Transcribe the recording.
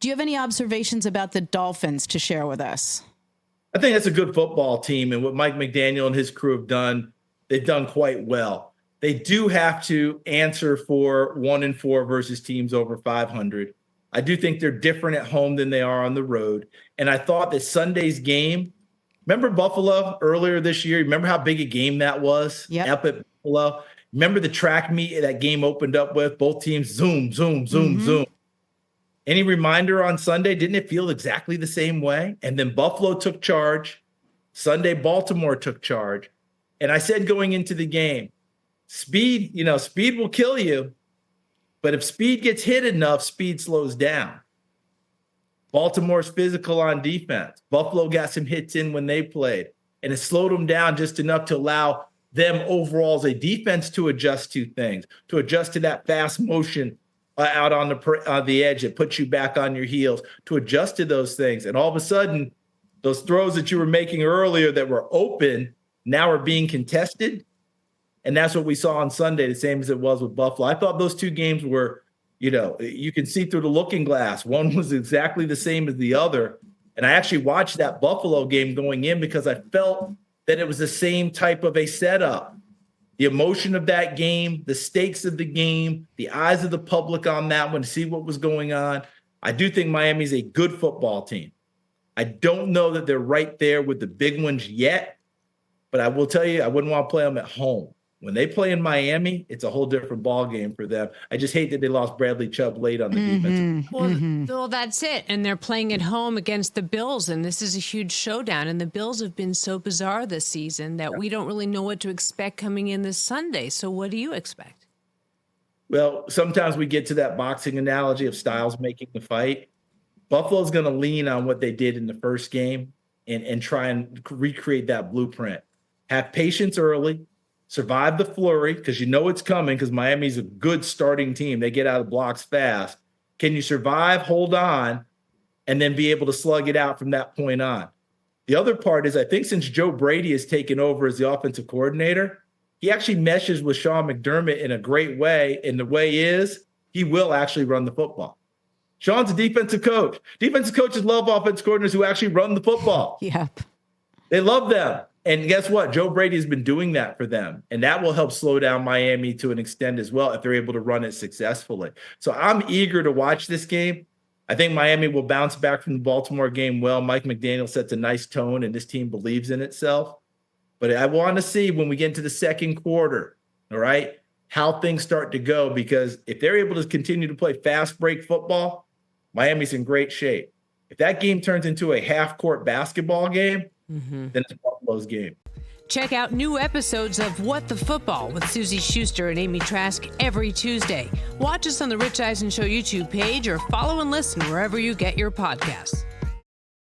Do you have any observations about the Dolphins to share with us? I think that's a good football team, and what Mike McDaniel and his crew have done, they've done quite well. They do have to answer for 1-4 versus teams over 500. I do think they're different at home than they are on the road. And I thought that Sunday's game, remember Buffalo earlier this year? Remember how big a game that was? Yep. Up at Buffalo. Remember the track meet that game opened up with? Both teams zoom, zoom, zoom, zoom. Any reminder on Sunday? Didn't it feel exactly the same way? And then Buffalo took charge. Sunday, Baltimore took charge. And I said going into the game, speed will kill you. But if speed gets hit enough, speed slows down. Baltimore's physical on defense. Buffalo got some hits in when they played, and it slowed them down just enough to allow them overall as a defense to adjust to things, to adjust to that fast motion out on the edge that puts you back on your heels, to adjust to those things. And all of a sudden, those throws that you were making earlier that were open now are being contested. And that's what we saw on Sunday, the same as it was with Buffalo. I thought those two games were, you can see through the looking glass. One was exactly the same as the other. And I actually watched that Buffalo game going in because I felt that it was the same type of a setup. The emotion of that game, the stakes of the game, the eyes of the public on that one to see what was going on. I do think Miami's a good football team. I don't know that they're right there with the big ones yet, but I will tell you, I wouldn't want to play them at home. When they play in Miami, it's a whole different ball game for them. I just hate that they lost Bradley Chubb late on the defensive. Well, that's it. And they're playing at home against the Bills, and this is a huge showdown. And the Bills have been so bizarre this season that we don't really know what to expect coming in this Sunday. So what do you expect? Well, sometimes we get to that boxing analogy of styles making the fight. Buffalo's going to lean on what they did in the first game and try and recreate that blueprint. Have patience early. Survive the flurry because you know it's coming because Miami's a good starting team. They get out of blocks fast. Can you survive, hold on, and then be able to slug it out from that point on? The other part is I think since Joe Brady has taken over as the offensive coordinator, he actually meshes with Sean McDermott in a great way. And the way is he will actually run the football. Sean's a defensive coach. Defensive coaches love offensive coordinators who actually run the football. Yep. They love them. And guess what? Joe Brady has been doing that for them. And that will help slow down Miami to an extent as well if they're able to run it successfully. So I'm eager to watch this game. I think Miami will bounce back from the Baltimore game well. Mike McDaniel sets a nice tone, and this team believes in itself. But I want to see when we get into the second quarter, all right, how things start to go. Because if they're able to continue to play fast break football, Miami's in great shape. If that game turns into a half-court basketball game, then it's Buffalo's game. Check out new episodes of What the Football with Suzy Shuster and Amy Trask every Tuesday. Watch us on the Rich Eisen Show YouTube page or follow and listen wherever you get your podcasts.